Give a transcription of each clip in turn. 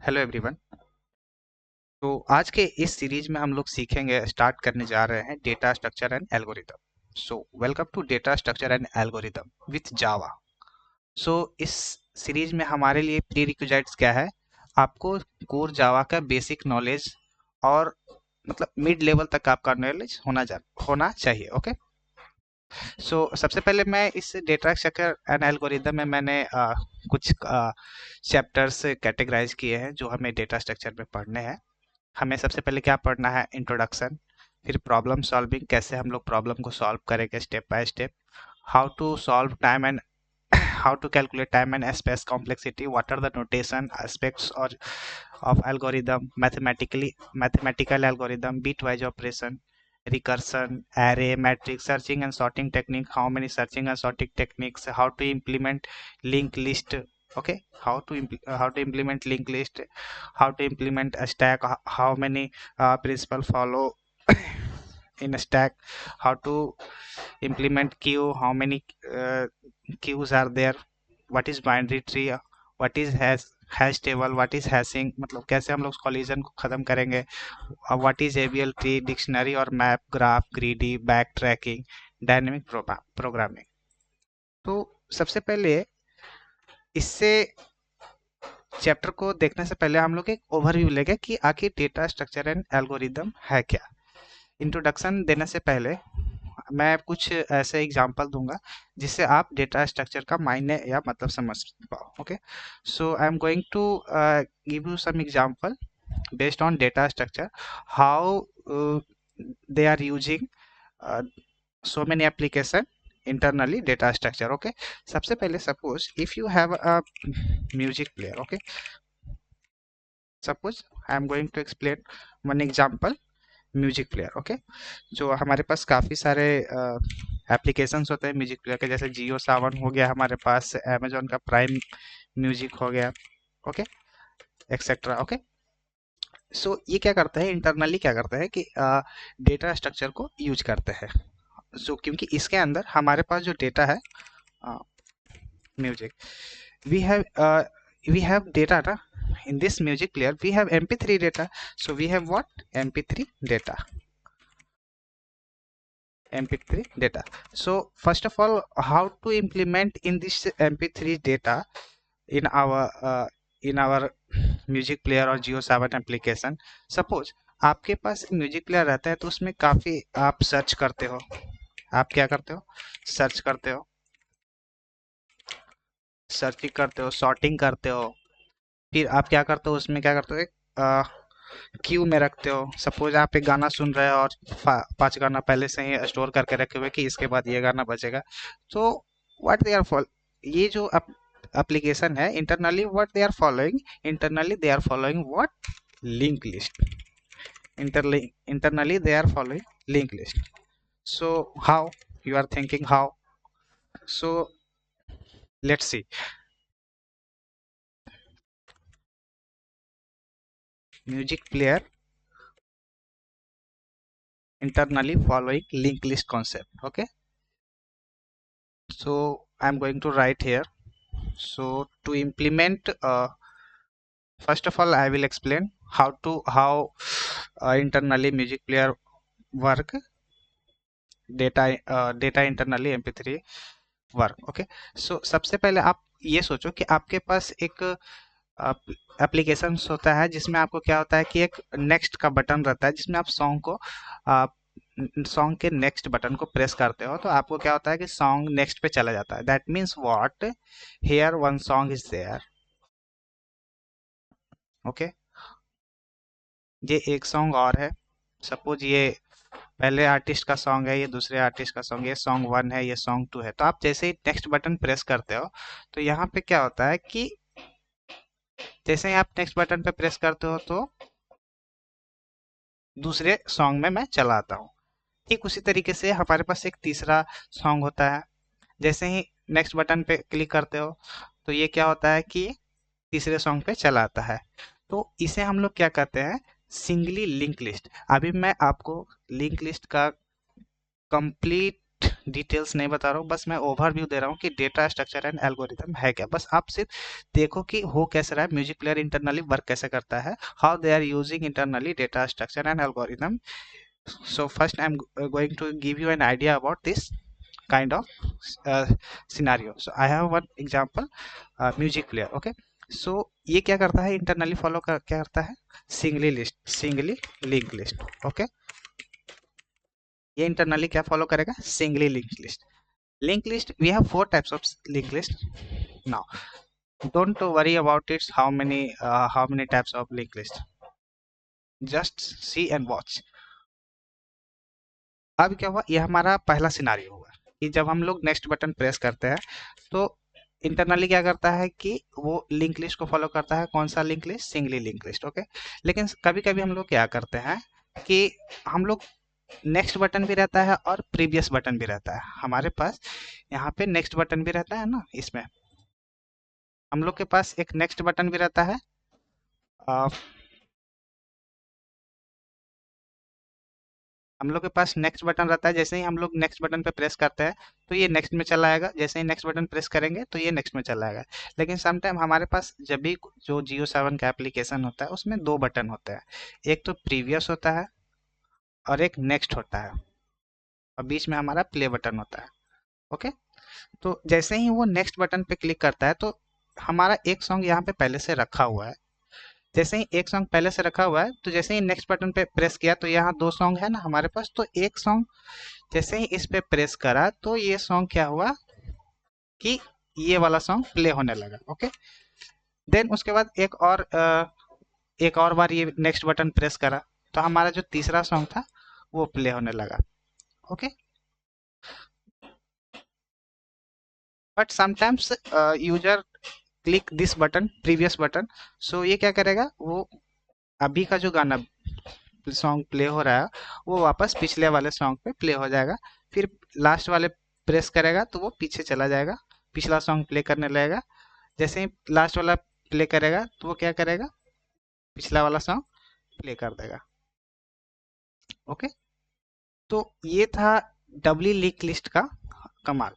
Hello everyone. तो आज के इस सीरीज में हम लोग सीखेंगे, स्टार्ट करने जा रहे हैं data structure and algorithm. So welcome to data structure and algorithm with Java. So इस सीरीज में हमारे लिए प्री रिक्विजिट्स क्या है? आपको कोर जावा का बेसिक नॉलेज और मतलब मिड लेवल तक आपका नॉलेज होना चाहिए। ओके। सबसे पहले मैं इस डेटा स्ट्रक्चर एंड एल्गोरिदम में मैंने कुछ चैप्टर्स कैटेगराइज किए हैं जो हमें डेटा स्ट्रक्चर में पढ़ने हैं। हमें सबसे पहले क्या पढ़ना है? इंट्रोडक्शन। फिर प्रॉब्लम सॉल्विंग, कैसे हम लोग प्रॉब्लम को सॉल्व करेंगे step by step. How to solve time and how to calculate time and space complexity, what are the notation aspects or of algorithm, mathematical algorithm, bitwise operation, recursion, array, matrix, searching and sorting technique, how many searching and sorting techniques, how to implement linked list. Okay, how to implement linked list, how to implement a stack, how many principle follow in a stack, how to implement queue, how many queues are there, what is binary tree, what is hash table, what is hashing, मतलब कैसे हम लोग collision को खत्म करेंगे, what is ABL tree, dictionary और map, graph, greedy, backtracking, dynamic programming. तो सबसे पहले इससे चैप्टर को देखने से पहले हम लोग एक ओवरव्यू लेंगे कि आखिर डेटा स्ट्रक्चर एंड एल्गोरिदम है क्या। इंट्रोडक्शन देने से पहले मैं कुछ ऐसे एग्जांपल दूंगा जिससे आप डेटा स्ट्रक्चर का मायने या मतलब समझ पाओ। Okay, so I am going to give you some example based on data structure, how they are using so many application internally data structure. Okay, सबसे पहले suppose if you have a music player. Okay, suppose I am going to explain one example, music player. Okay, जो हमारे पास काफ़ी सारे applications होते हैं music player के, जैसे जियो सावन हो गया, हमारे पास अमेजोन का प्राइम म्यूजिक हो गया। Okay, etcetera. ओके, ये क्या करते हैं इंटरनली, क्या करते हैं कि डेटा स्ट्रक्चर को यूज करते हैं। क्योंकि इसके अंदर हमारे पास जो डेटा है music, we have we have data na? In this music player we have mp3 data, so we have what? mp3 data, mp3 data. So first of all, how to implement in this mp3 data in our music player और जियो सावन application. Suppose आपके पास music player रहता है तो उसमें काफ़ी आप search करते हो, आप क्या करते हो? सर्च करते हो, सर्चिंग करते हो, सॉर्टिंग करते हो। फिर आप क्या करते हो? उसमें क्या करते हो? एक क्यू में रखते हो। सपोज आप एक गाना सुन रहे हो और 5 गाना पहले से ही स्टोर करके रखे हुए कि इसके बाद ये गाना बजेगा। तो व्हाट दे आर फॉल ये जो एप्लीकेशन है internally, what they are following, internally they are following what? Link list. Internally they are following linked list. So how you are thinking how? So let's see. Music player internally following linked list concept. Okay, so I'm going to write here. So to implement, first of all I will explain how internally music player work, data internally mp3 work. Okay, सबसे पहले आप ये सोचो कि आपके पास एक application होता है जिसमें आपको क्या होता है कि एक नेक्स्ट का बटन रहता है, जिसमें आप सॉन्ग के नेक्स्ट बटन को प्रेस करते हो तो आपको क्या होता है कि सॉन्ग नेक्स्ट पे चला जाता है। That means what? Here one song is there. Okay, ये एक सॉन्ग और है। सपोज ये पहले आर्टिस्ट का सॉन्ग है, ये दूसरे आर्टिस्ट का सॉन्ग, ये सॉन्ग 1 है, ये सॉन्ग 2 है। तो आप जैसे ही नेक्स्ट बटन प्रेस करते हो तो यहाँ पे क्या होता है कि जैसे ही आप नेक्स्ट बटन पे प्रेस करते हो तो दूसरे सॉन्ग में मैं चला आता हूँ। ठीक उसी तरीके से हमारे पास एक तीसरा सॉन्ग होता है। जैसे ही नेक्स्ट बटन पे क्लिक करते हो तो ये क्या होता है कि तीसरे सॉन्ग पे चला आता है। तो इसे हम लोग क्या कहते हैं? Singly link list. अभी मैं आपको लिंक लिस्ट का कंप्लीट डिटेल्स नहीं बता रहा हूँ, बस मैं ओवरव्यू दे रहा हूँ कि डेटा स्ट्रक्चर एंड एल्गोरिथम है क्या। बस आप सिर्फ देखो कि हो कैसे रहा है, म्यूजिक प्लेयर इंटरनली वर्क कैसे करता है, how they are using internally data structure and algorithm. So first I'm going to give you an idea about this kind of scenario. So I have one example, music player. Okay, so ये क्या करता है, internally क्या करता है, singly link list. Okay, ये internally क्या follow करेगा, singly link list. We have four types of link list. Now don't worry about its how many types of link list, just see and watch. अब क्या हुआ, ये हमारा पहला scenario हुआ कि जब हम लोग नेक्स्ट बटन प्रेस करते हैं तो इंटरनली क्या करता है कि वो लिंक लिस्ट को फॉलो करता है. कौन सा link list, singly link list. Okay, लेकिन कभी कभी हम लोग क्या करते हैं कि हम लोग नेक्स्ट बटन भी रहता है और प्रीवियस बटन भी रहता है हमारे पास. यहाँ पे नेक्स्ट बटन भी रहता है ना, इसमें हम लोग के पास एक नेक्स्ट बटन भी रहता है. हम लोग के पास नेक्स्ट बटन रहता है. जैसे ही हम लोग नेक्स्ट बटन पे प्रेस करते हैं तो ये नेक्स्ट में चला आएगा. जैसे ही नेक्स्ट बटन प्रेस करेंगे तो ये नेक्स्ट में चला आएगा. लेकिन समटाइम हमारे पास जब भी जो Jio 7 का एप्लीकेशन होता है उसमें दो बटन होते हैं. एक तो प्रीवियस होता है और एक नेक्स्ट होता है, और बीच में हमारा प्ले बटन होता है. ओके, तो जैसे ही वो नेक्स्ट बटन पे क्लिक करता है तो हमारा एक सॉन्ग यहाँ पे पहले से रखा हुआ है. जैसे ही एक सॉन्ग पहले से रखा हुआ है तो जैसे ही नेक्स्ट बटन पे प्रेस किया तो यहाँ दो सॉन्ग है ना हमारे पास. तो एक सॉन्ग जैसे ही इस पे प्रेस करा तो ये सॉन्ग क्या हुआ कि ये वाला सॉन्ग प्ले होने लगा. ओके, देन उसके बाद एक और बार ये नेक्स्ट बटन प्रेस करा तो हमारा जो तीसरा सॉन्ग था वो प्ले होने लगा. Okay, but sometimes user click this button, previous button. So ये क्या करेगा, वो अभी का जो गाना सॉन्ग प्ले हो रहा है वो वापस पिछले वाले सॉन्ग पे प्ले हो जाएगा. फिर लास्ट वाले प्रेस करेगा तो वो पीछे चला जाएगा, पिछला सॉन्ग प्ले करने लगेगा. जैसे ही लास्ट वाला प्ले करेगा तो वो क्या करेगा, पिछला वाला सॉन्ग प्ले कर देगा. ओके, तो ये था डबली लिंक लिस्ट का कमाल.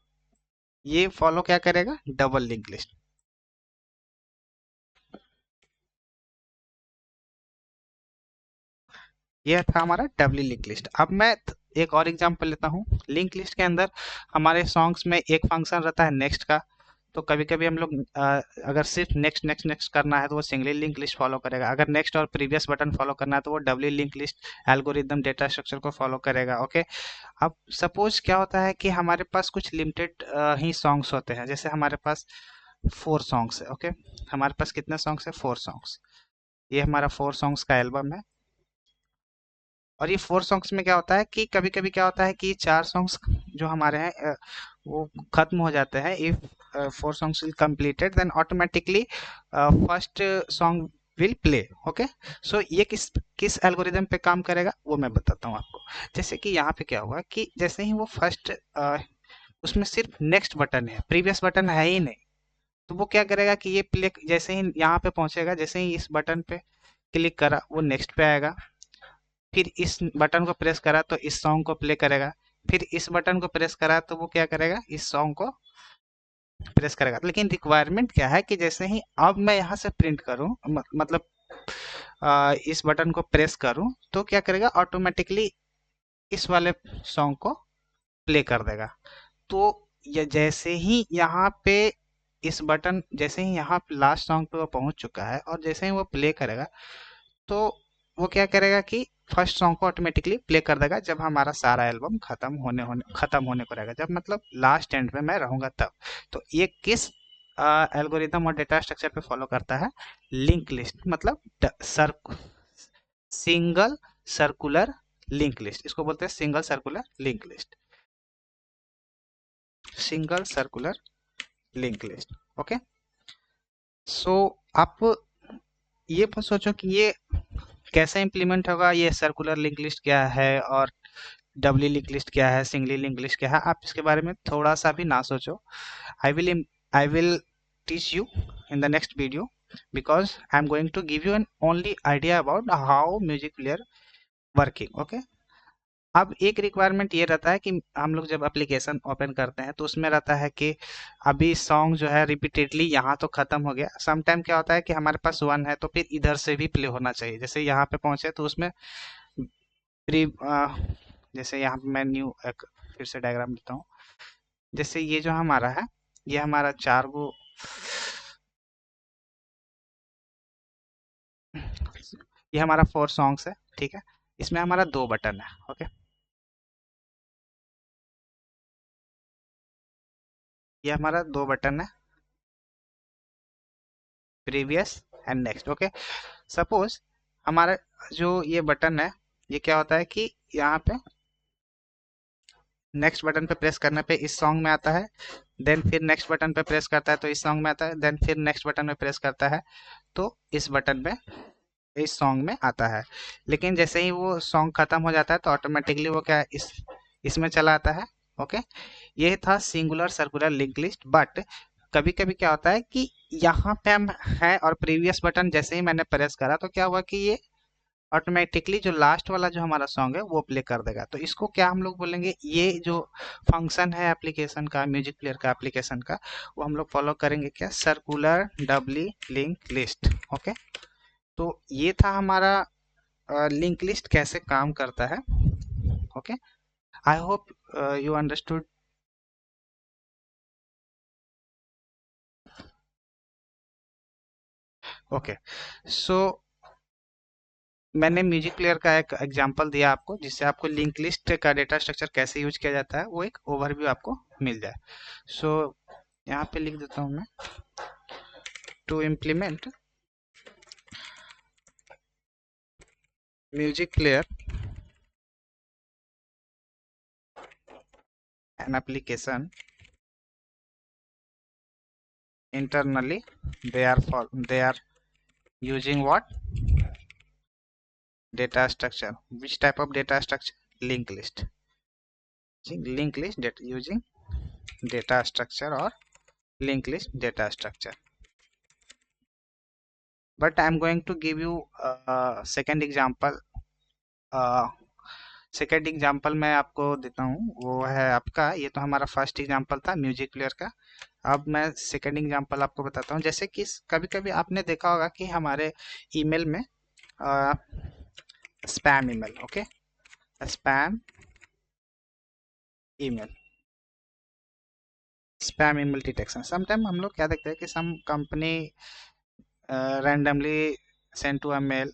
ये फॉलो क्या करेगा, डबल लिंक लिस्ट. यह था हमारा डबली लिंक लिस्ट. अब मैं एक और एग्जांपल लेता हूँ. लिंक लिस्ट के अंदर हमारे सॉन्ग्स में एक फंक्शन रहता है नेक्स्ट का. तो कभी कभी हम लोग अगर सिर्फ नेक्स्ट नेक्स्ट नेक्स्ट करना है तो वो सिंगली लिंक लिस्ट फॉलो करेगा. अगर नेक्स्ट और प्रीवियस बटन फॉलो करना है तो वो doubly link list algorithm data structure को फॉलो करेगा. ओके, अब सपोज क्या होता है कि हमारे पास कुछ लिमिटेड ही सॉन्ग्स होते हैं. जैसे हमारे पास 4 सॉन्ग्स है. ओके, हमारे पास कितने सॉन्ग्स है, 4 सॉन्ग्स. ये हमारा 4 सॉन्ग्स का एल्बम है. और ये 4 सॉन्ग्स में क्या होता है कि कभी कभी क्या होता है कि 4 सॉन्ग्स जो हमारे हैं वो खत्म हो जाते हैं. If 4 songs will completed then automatically first song will play. Okay, so ये किस किस एल्गोरिदम पे काम करेगा वो मैं बताता हूँ आपको. जैसे कि यहाँ पे क्या हुआ कि जैसे ही वो फर्स्ट उसमें सिर्फ नेक्स्ट बटन है, प्रीवियस बटन है ही नहीं. तो वो क्या करेगा कि ये प्ले जैसे ही यहाँ पे पहुंचेगा, जैसे ही इस बटन पे क्लिक करा वो नेक्स्ट पे आएगा. फिर इस बटन को प्रेस करा तो इस सॉन्ग को प्ले करेगा. फिर इस बटन को प्रेस करा तो वो क्या करेगा, इस सॉन्ग को प्रेस करेगा. लेकिन रिक्वायरमेंट क्या है कि जैसे ही अब मैं यहाँ से प्रिंट करूँ, मतलब इस बटन को प्रेस करूँ तो क्या करेगा, ऑटोमेटिकली इस वाले सॉन्ग को प्ले कर देगा. तो ये जैसे ही यहाँ पे इस बटन, जैसे ही यहाँ लास्ट सॉन्ग पे वो पहुंच चुका है और जैसे ही वो प्ले करेगा तो वो क्या करेगा कि फर्स्ट सॉन्ग को ऑटोमेटिकली प्ले कर देगा जब हमारा सारा एल्बम खत्म होने को रहेगा, जब मतलब लास्ट एंड में मैं रहूंगा तब. तो ये किस एल्गोरिदम और डेटा स्ट्रक्चर पे फॉलो करता है, लिंक लिस्ट, मतलब सिंगल सर्कुलर लिंक लिस्ट. इसको बोलते हैं single circular link list, single circular link list. Okay, so आप ये सोचो कि ये कैसे इम्प्लीमेंट होगा, ये सर्कुलर लिंक लिस्ट क्या है और डबली लिंक लिस्ट क्या है, सिंगली लिंक लिस्ट क्या है. आप इसके बारे में थोड़ा सा भी ना सोचो. I will teach you in the next video because I'm going to give you an only idea about how music player working. Okay, अब एक रिक्वायरमेंट ये रहता है कि हम लोग जब एप्लीकेशन ओपन करते हैं तो उसमें रहता है कि अभी सॉन्ग जो है रिपीटेडली यहाँ तो खत्म हो गया। सम टाइम क्या होता है कि हमारे पास वन है तो फिर इधर से भी प्ले होना चाहिए। जैसे यहाँ पे पहुंचे तो उसमें प्री जैसे यहाँ पे मैं न्यू एक फिर से डायग्राम देता हूँ। जैसे ये जो हमारा है, ये हमारा चार गो, ये हमारा 4 सॉन्ग्स है, ठीक है। इसमें हमारा 2 बटन है, ओके। ये हमारा 2 बटन है, previous and next, okay. Suppose हमारा जो ये बटन है, ये क्या होता है कि यहाँ पे नेक्स्ट बटन पे प्रेस करने पे इस सॉन्ग में आता है, देन फिर नेक्स्ट बटन पे प्रेस करता है तो इस सॉन्ग में आता है, देन फिर नेक्स्ट बटन पे प्रेस करता है तो इस बटन में, इस सॉन्ग में आता है। लेकिन जैसे ही वो सॉन्ग खत्म हो जाता है तो ऑटोमेटिकली वो क्या है, इसमें चला आता है, ओके। ये था singular circular link list. But कभी कभी क्या होता है कि यहाँ पे हम है और प्रीवियस बटन जैसे ही मैंने प्रेस करा तो क्या हुआ कि ये ऑटोमेटिकली जो लास्ट वाला जो हमारा सॉन्ग है वो प्ले कर देगा। तो इसको क्या हम लोग बोलेंगे, ये जो फंक्शन है एप्लीकेशन का, म्यूजिक प्लेयर का एप्लीकेशन का, वो हम लोग फॉलो करेंगे क्या, सर्कुलर डबली लिंक लिस्ट, ओके। तो ये था हमारा लिंक लिस्ट कैसे काम करता है, okay. I hope you understood. Okay, so मैंने म्यूजिक प्लेयर का एक एग्जांपल दिया आपको जिससे आपको लिंक लिस्ट का डेटा स्ट्रक्चर कैसे यूज किया जाता है वो एक ओवरव्यू आपको मिल जाए। सो यहाँ पे लिख देता हूँ मैं, to implement music player an application internally, they are using what, data structure. Which type of data structure? Linked list. Linked list that using data structure or linked list data structure. But I am going to give you a second example. Second example मैं आपको देता हूँ, वो है आपका, ये तो हमारा फर्स्ट एग्जांपल था म्यूजिक प्लेयर का। अब मैं सेकेंड एग्जांपल आपको बताता हूँ। जैसे कि कभी कभी आपने देखा होगा कि हमारे ईमेल में spam email, okay, spam email, spam email detection. Sometime हम लोग क्या देखते हैं कि some company randomly send to a mail,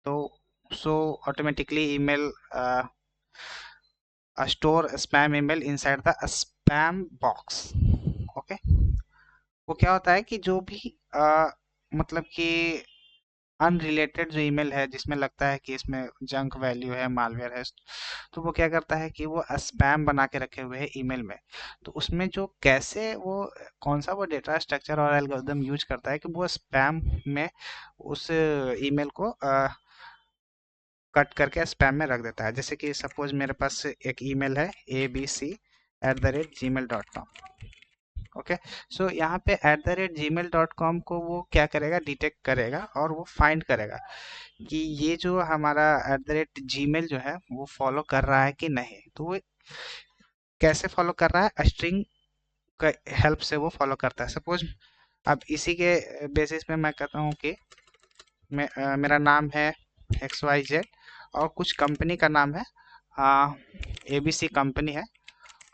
तो so automatically email store spam email inside the spam box, okay. वो क्या होता है कि जो भी मतलब कि अनरिलेटेड जो ईमेल है जिसमें लगता है कि इसमें जंक वैल्यू है, मालवेयर है, तो वो क्या करता है कि वो स्पैम बना के रखे हुए हैं ईमेल में। तो उसमें जो कैसे वो कौन सा वो डेटा स्ट्रक्चर और एल्गोरिदम यूज करता है कि वो स्पैम में उस ईमेल को कट करके स्पैम में रख देता है। जैसे कि सपोज मेरे पास एक ईमेल है abc@gmail.com, ओके। सो यहाँ पे @gmail.com को वो क्या करेगा, डिटेक्ट करेगा और वो फाइंड करेगा कि ये जो हमारा @gmail जो है वो फॉलो कर रहा है कि नहीं। तो वो कैसे फॉलो कर रहा है, स्ट्रिंग का हेल्प से वो फॉलो करता है। सपोज अब इसी के बेसिस पे मैं कहता हूँ कि मेरा नाम है XYZ और कुछ कंपनी का नाम है ABC कंपनी है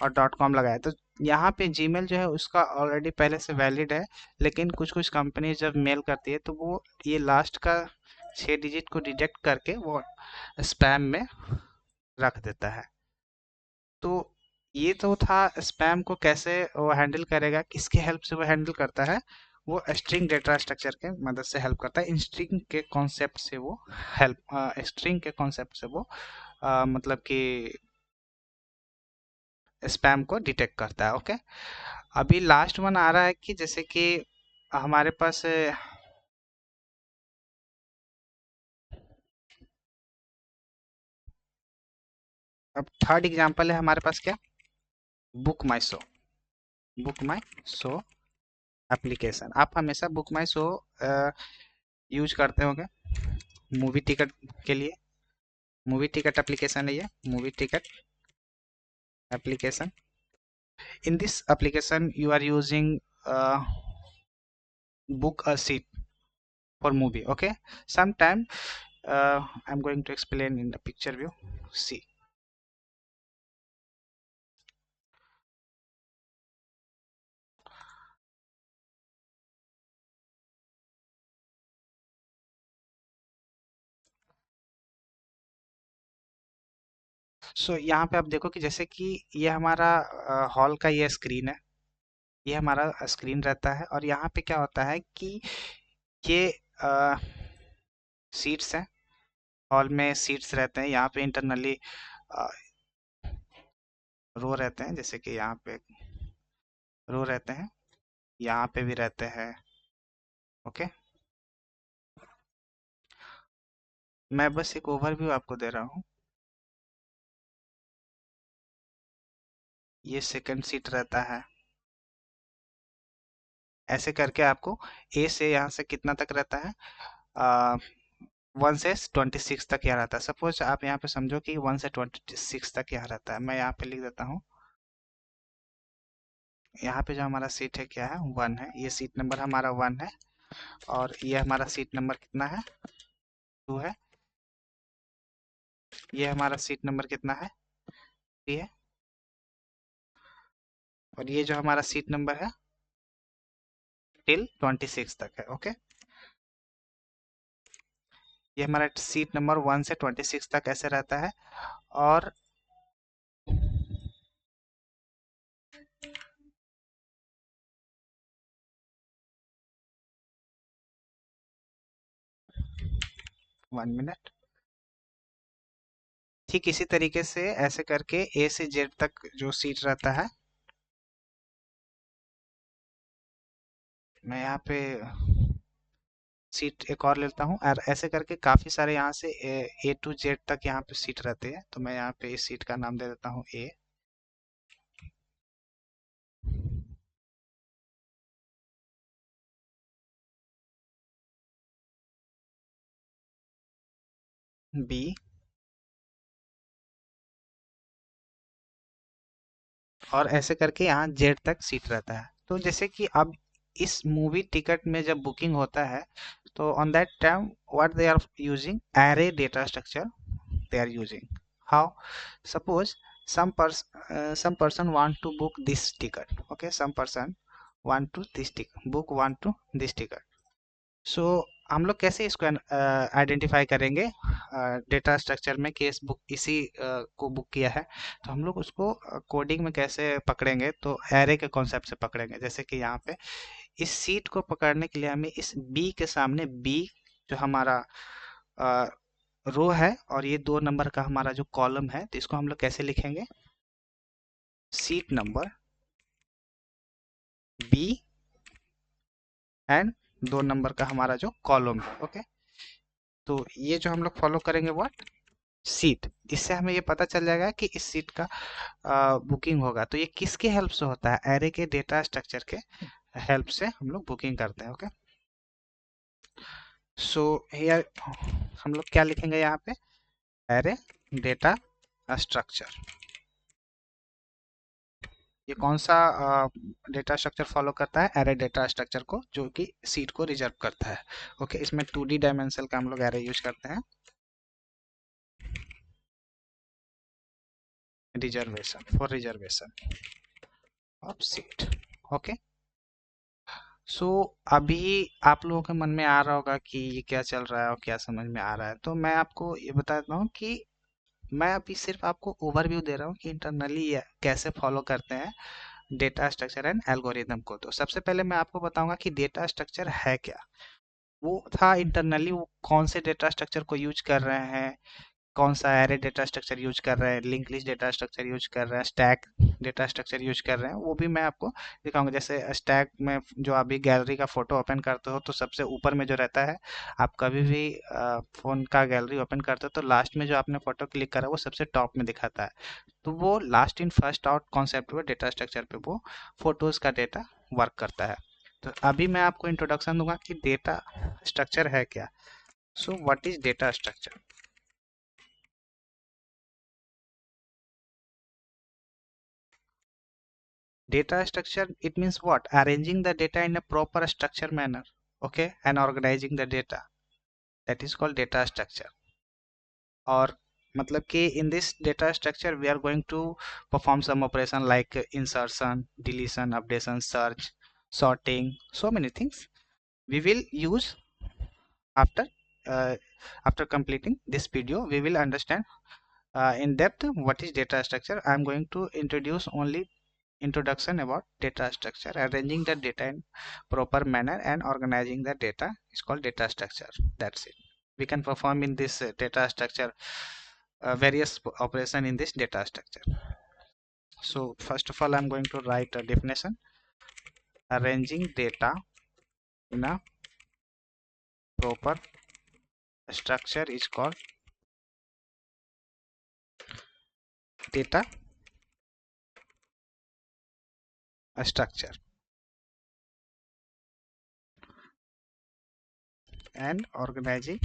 और .com लगाया। तो यहाँ पे जीमेल जो है उसका ऑलरेडी पहले से वैलिड है, लेकिन कुछ कुछ कंपनी जब मेल करती है तो वो ये लास्ट का 6 डिजिट को डिटेक्ट करके वो स्पैम में रख देता है। तो ये तो था स्पैम को कैसे वो हैंडल करेगा, किसके हेल्प से वो हैंडल करता है, वो स्ट्रिंग डेटा स्ट्रक्चर के मदद से हेल्प करता है। इन स्ट्रिंग के कॉन्सेप्ट से वो हेल्प स्ट्रिंग के कॉन्सेप्ट से वो मतलब कि स्पैम को डिटेक्ट करता है, ओके। अभी लास्ट वन आ रहा है कि जैसे कि हमारे पास अब थर्ड एग्जांपल है हमारे पास क्या, बुक माई शो। बुक माई शो एप्लीकेशन, आप हमेशा बुक माई शो यूज करते होंगे मूवी टिकट के लिए। मूवी टिकट एप्लीकेशन है ये, movie ticket application. In this application you are using book a seat for movie. Okay, sometime I'm going to explain in the picture view. See, so यहाँ पे आप देखो कि जैसे कि ये हमारा हॉल का ये स्क्रीन है, ये हमारा स्क्रीन रहता है, और यहाँ पे क्या होता है कि ये सीट्स हैं, हॉल में सीट्स रहते हैं, यहाँ पे इंटरनली रो रहते हैं, जैसे कि यहाँ पे रो रहते हैं, यहाँ पे भी रहते हैं। ओके, मैं बस एक ओवरव्यू आपको दे रहा हूँ। ये सेकंड सीट रहता है, ऐसे करके आपको ए से यहाँ से कितना तक रहता है, 1 से 26 तक यहाँ रहता है। सपोज आप यहाँ पे समझो कि 1 से 26 तक यहाँ रहता है, मैं यहाँ पे लिख देता हूँ। यहाँ पे जो हमारा सीट है क्या है, 1 है, ये सीट नंबर हमारा 1 है, और ये हमारा सीट नंबर कितना है, 2 है, ये हमारा सीट नंबर कितना है, 3 है, और ये जो हमारा सीट नंबर है टिल 26 तक है। ओके, ये हमारा सीट नंबर 1 से 26 तक ऐसे रहता है। और वन मिनट, ठीक इसी तरीके से ऐसे करके ए से जेड तक जो सीट रहता है, मैं यहाँ पे सीट एक और लेता हूँ, और ऐसे करके काफी सारे यहाँ से ए टू जेड तक यहाँ पे सीट रहते हैं। तो मैं यहाँ पे इस सीट का नाम दे देता हूँ ए, बी, और ऐसे करके यहाँ जेड तक सीट रहता है। तो जैसे कि अब इस मूवी टिकट में जब बुकिंग होता है, तो on that time what they are using, array data structure they are using. How? Suppose some person want to book this ticket. Okay, some person want to this ticket, book want to this ticket. So हम लोग कैसे इसको identify करेंगे data structure में कि इस book इसी को बुक किया है। तो हम लोग उसको कोडिंग में कैसे पकड़ेंगे, तो एरे के कॉन्सेप्ट से पकड़ेंगे। जैसे कि यहाँ पे इस सीट को पकड़ने के लिए हमें इस बी के सामने बी जो हमारा रो है, और ये 2 नंबर का हमारा जो कॉलम है, तो इसको हम लोग कैसे लिखेंगे, seat number B and 2 number का हमारा जो कॉलम है। ओके, तो ये जो हम लोग फॉलो करेंगे व्हाट, सीट, इससे हमें ये पता चल जाएगा कि इस सीट का बुकिंग होगा। तो ये किसके हेल्प से होता है, एरे के डेटा स्ट्रक्चर के हेल्प से हम लोग बुकिंग करते हैं। ओके, सो हियर हम लोग क्या लिखेंगे यहाँ पे, एरे डेटा स्ट्रक्चर। ये कौन सा डेटा स्ट्रक्चर फॉलो करता है, एरे डेटा स्ट्रक्चर को, जो कि सीट को रिजर्व करता है। ओके, इसमें 2D डायमेंशन का हम लोग एरे यूज करते हैं, reservation, for reservation of seat. Okay, so अभी आप लोगों के मन में आ रहा होगा कि ये क्या चल रहा है और क्या समझ में आ रहा है। तो मैं आपको ये बता देता हूँ कि मैं अभी सिर्फ आपको ओवरव्यू दे रहा हूँ कि इंटरनली कैसे फॉलो करते हैं डेटा स्ट्रक्चर एंड एल्गोरिदम को। तो सबसे पहले मैं आपको बताऊंगा कि डेटा स्ट्रक्चर है क्या। वो था इंटरनली वो कौन से डेटा स्ट्रक्चर को यूज कर रहे हैं, कौन सा एरे डेटा स्ट्रक्चर यूज कर रहे हैं, link list data structure use कर रहे हैं, स्टैक डेटा स्ट्रक्चर यूज कर रहे हैं, वो भी मैं आपको दिखाऊंगा। जैसे स्टैक में जो अभी गैलरी का फोटो ओपन करते हो, तो सबसे ऊपर में जो रहता है, आप कभी भी फोन का गैलरी ओपन करते हो तो लास्ट में जो आपने फोटो क्लिक करा वो सबसे टॉप में दिखाता है। तो वो last in first out concept हुआ डेटा स्ट्रक्चर पे, वो फोटोज का डेटा वर्क करता है। तो अभी मैं आपको इंट्रोडक्शन दूंगा कि डेटा स्ट्रक्चर है क्या। So what is data structure. Data structure, it means what? Arranging the data in a proper structure manner, okay, and organizing the data. That is called data structure. Or मतलब कि in this data structure we are going to perform some operation like insertion, deletion, updation, search, sorting, so many things we will use after uh, after completing this video. We will understand in depth what is data structure. I am going to introduce only introduction about data structure. Arranging the data in proper manner and organizing the data is called data structure. That's it. We can perform in this data structure various operation in this data structure. So first of all, I'm going to write a definition. Arranging data in a proper structure is called data structure. And organizing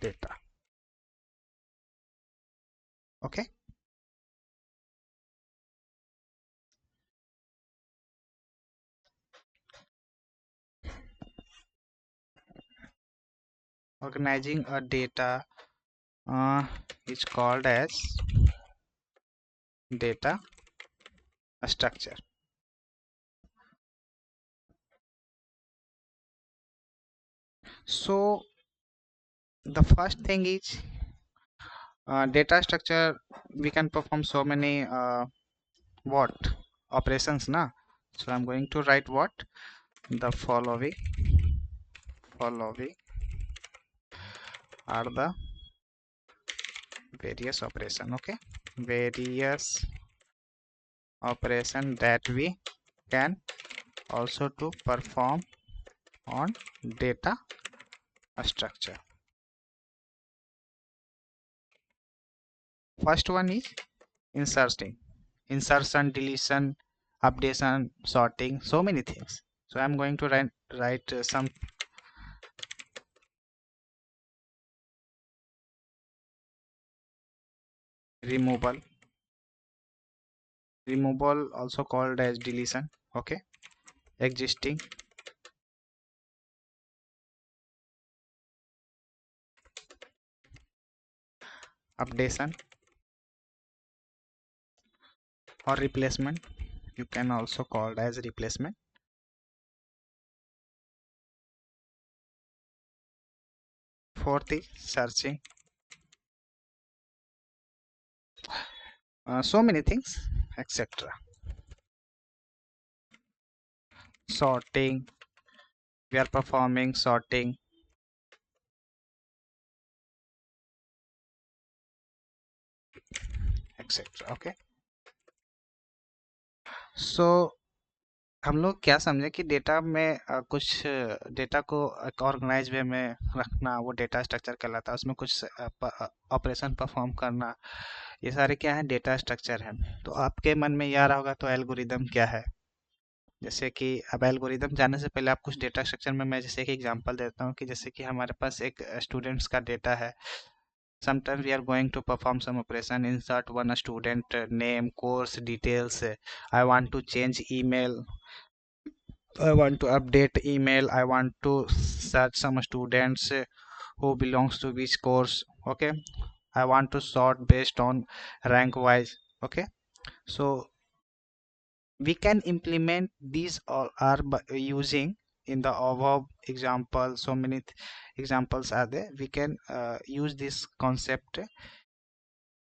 data. Okay. Organizing a data is called as data structure. So the first thing is data structure. We can perform so many what operations na. So I'm going to write what the following are the various operation. Okay, various operation that we can also to perform on data structure. First one is insertion, deletion, updation, sorting, so many things. So I'm going to write some removal also called as deletion. Okay, existing, updation, or replacement. You can also call as replacement. Fourth is searching. So many things, etc. Sorting, we are performing sorting, etc. Okay. So हम लोग क्या समझे कि data में कुछ data को एक organise way में रखना वो डेटा स्ट्रक्चर कहलाता है। उसमें कुछ ऑपरेशन परफॉर्म करना, ये सारे क्या है, डेटा स्ट्रक्चर है। तो आपके मन में ये आ रहा होगा तो एल्गोरिदम क्या है। जैसे कि अब एल्गोरिदम जानने से पहले आप कुछ डेटा स्ट्रक्चर में मैं जैसे कि एग्जांपल देता हूँ कि जैसे कि हमारे पास एक स्टूडेंट्स का डेटा है। Sometimes we are going to perform some operation, insert one student name, course details. I want to change email, I want to update email, I want to search some students who belongs to which course. Okay, I want to sort based on rank wise. Okay, so we can implement these all are by using in the above example. So many examples are there. We can use this concept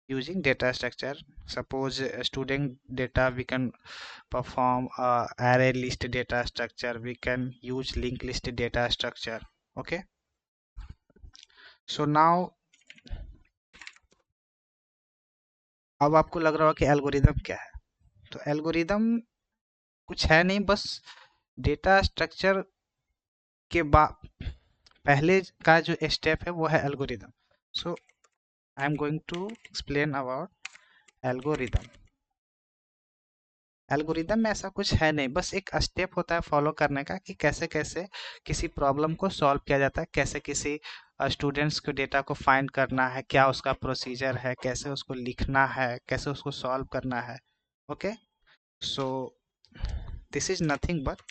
using data structure. Suppose student data, we can perform array list data structure, we can use linked list data structure. Okay, so now अब आपको लग रहा हो कि algorithm क्या है। तो algorithm कुछ है नहीं, बस डेटा स्ट्रक्चर के बाद पहले का जो स्टेप है वो है algorithm. So I am going to explain about algorithm. Algorithm में ऐसा कुछ है नहीं, बस एक स्टेप होता है फॉलो करने का कि कैसे कैसे किसी प्रॉब्लम को सॉल्व किया जाता है, कैसे किसी स्टूडेंट्स को डेटा को फाइंड करना है, क्या उसका प्रोसीजर है, कैसे उसको लिखना है, कैसे उसको सॉल्व करना है। Okay, so this is nothing but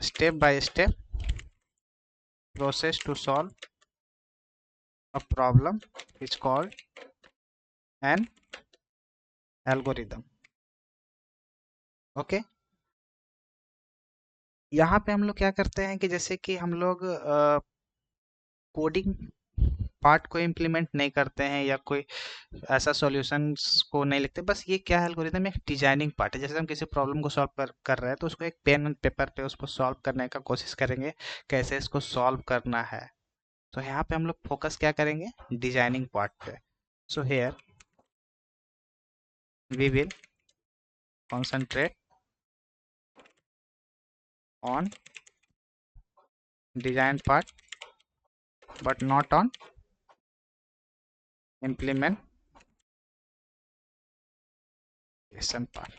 step by step process to solve a problem is called an algorithm. Okay, यहाँ पे हम लोग क्या करते हैं कि जैसे कि हम लोग कोडिंग पार्ट को इम्प्लीमेंट नहीं करते हैं या कोई ऐसा सॉल्यूशंस को नहीं लिखते, बस ये क्या है, एल्गोरिथम एक डिजाइनिंग पार्ट है। जैसे हम किसी प्रॉब्लम को सॉल्व कर रहे हैं तो उसको एक पेन एंड पेपर पे उसको सॉल्व करने का कोशिश करेंगे, कैसे इसको सॉल्व करना है। तो यहाँ पे हम लोग फोकस क्या करेंगे, डिजाइनिंग पार्ट पे। So here we will concentrate on design part but not on implementation part.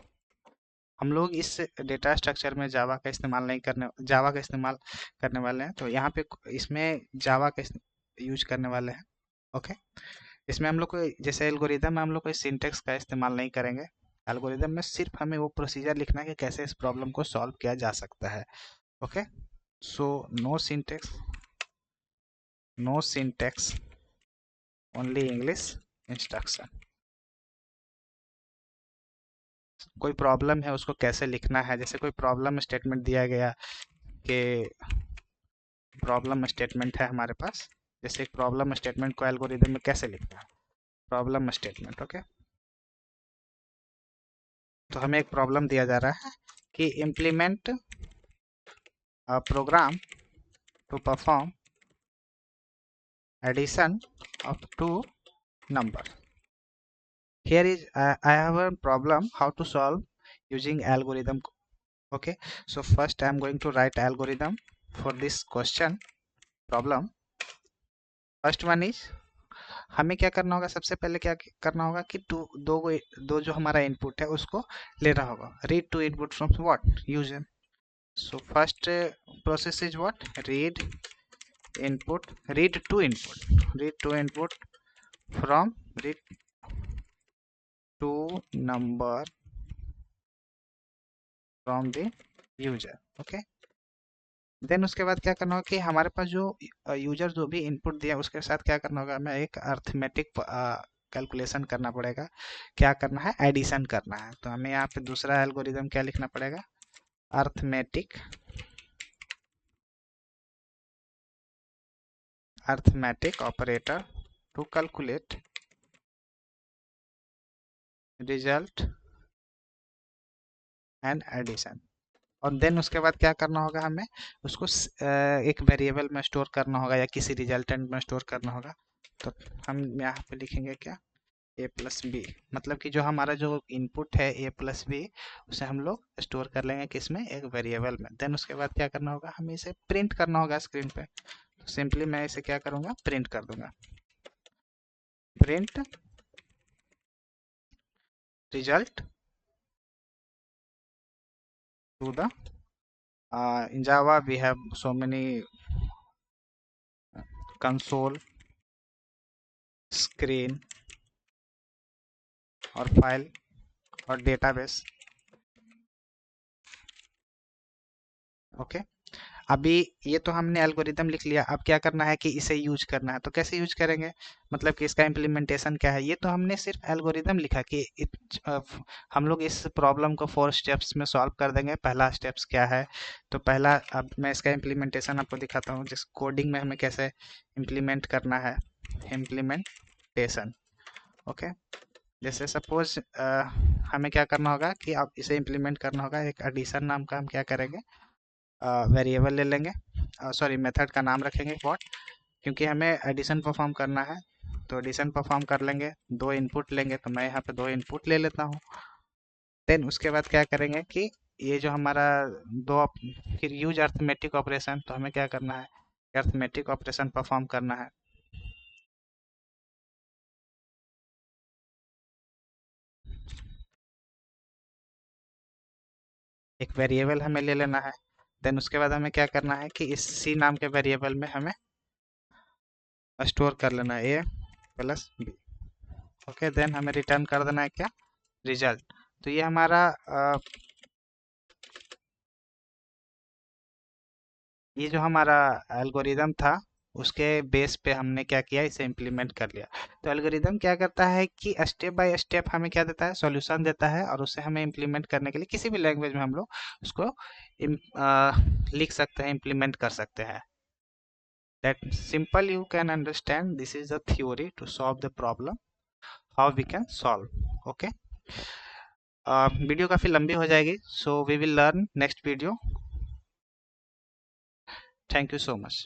हम लोग इस डेटा स्ट्रक्चर में जावा का इस्तेमाल करने वाले हैं। तो यहाँ पे इसमें जावा का यूज करने वाले हैं। ओके, इसमें हम लोग को जैसे एल्गोरिदम में हम लोग कोई सिंटेक्स का इस्तेमाल नहीं करेंगे। एल्गोरिदम में सिर्फ हमें वो प्रोसीजर लिखना है कि कैसे इस प्रॉब्लम को सॉल्व किया जा सकता है। Okay, so no syntax only English instruction. कोई प्रॉब्लम है उसको कैसे लिखना है, जैसे कोई प्रॉब्लम स्टेटमेंट दिया गया कि प्रॉब्लम स्टेटमेंट है हमारे पास, जैसे एक प्रॉब्लम स्टेटमेंट को एल्गोरिदम में कैसे लिखना है, प्रॉब्लम स्टेटमेंट। ओके, तो हमें एक प्रॉब्लम दिया जा रहा है कि implement program to perform addition of two number. Here is I have a problem how to solve using algorithm. Okay, so first I am going to write algorithm for this question problem. First one is हमें क्या करना होगा, सबसे पहले क्या करना होगा कि दो जो हमारा इनपुट है उसको लेना होगा। Read two input from what user. So first process is what, read two input from read two number from the user. Okay, then उसके बाद क्या करना होगा कि हमारे पास जो यूजर जो भी इनपुट दिया उसके साथ क्या करना होगा, हमें एक अर्थमेटिक कैलकुलेशन करना पड़ेगा। क्या करना है, एडिशन करना है। तो हमें यहाँ पे दूसरा एल्गोरिदम क्या लिखना पड़ेगा, arithmetic operator to calculate result and addition. और देन उसके बाद क्या करना होगा, हमें उसको एक वेरिएबल में स्टोर करना होगा या किसी रिजल्टेंट में स्टोर करना होगा। तो हम यहाँ पे लिखेंगे क्या, ए प्लस बी, मतलब कि जो हमारा जो इनपुट है ए प्लस बी, उसे हम लोग स्टोर कर लेंगे किसमें, एक वेरिएबल में। देन उसके बाद क्या करना होगा, हमें इसे प्रिंट करना होगा स्क्रीन पे। तो सिंपली मैं इसे क्या करूँगा, प्रिंट कर दूंगा, print result to the in Java we have so many console, screen और फाइल और डेटाबेस। ओके, अभी ये तो हमने एल्गोरिदम लिख लिया, अब क्या करना है कि इसे यूज करना है। तो कैसे यूज करेंगे, मतलब कि इसका इम्प्लीमेंटेशन क्या है। ये तो हमने सिर्फ एल्गोरिदम लिखा कि हम लोग इस प्रॉब्लम को 4 स्टेप्स में सॉल्व कर देंगे। पहला स्टेप्स क्या है, तो पहला, अब मैं इसका इम्प्लीमेंटेशन आपको दिखाता हूँ, जिस कोडिंग में हमें कैसे इम्प्लीमेंट करना है, इम्प्लीमेंटेशन। ओके, जैसे सपोज हमें क्या करना होगा कि अब इसे इम्प्लीमेंट करना होगा, एक एडिशन नाम का हम क्या करेंगे, वेरिएबल ले लेंगे, सॉरी मेथड का नाम रखेंगे व्हाट, क्योंकि हमें एडिशन परफॉर्म करना है। तो एडिशन परफॉर्म कर लेंगे, दो इनपुट लेंगे, तो मैं यहाँ पे दो इनपुट ले लेता हूँ। देन उसके बाद क्या करेंगे कि ये जो हमारा फिर यूज अर्थमेटिक ऑपरेशन, तो हमें क्या करना है, अर्थमेटिक ऑपरेशन परफॉर्म करना है। एक वेरिएबल हमें ले लेना है, देन उसके बाद हमें क्या करना है कि इस सी नाम के वेरिएबल में हमें स्टोर कर लेना है ए प्लस बी। ओके, देन हमें रिटर्न कर देना है क्या, रिजल्ट। तो ये हमारा ये जो हमारा एल्गोरिदम था उसके बेस पे हमने क्या किया, इसे इम्प्लीमेंट कर लिया। तो एल्गोरिदम क्या करता है कि स्टेप बाय स्टेप हमें क्या देता है, सॉल्यूशन देता है, और उसे हमें इम्प्लीमेंट करने के लिए किसी भी लैंग्वेज में हम लोग उसको लिख सकते हैं, इम्प्लीमेंट कर सकते हैं। that simple you can understand, this is the theory to solve the problem, how we can solve. Okay, video काफी लंबी हो जाएगी, so we will learn next video. Thank you so much.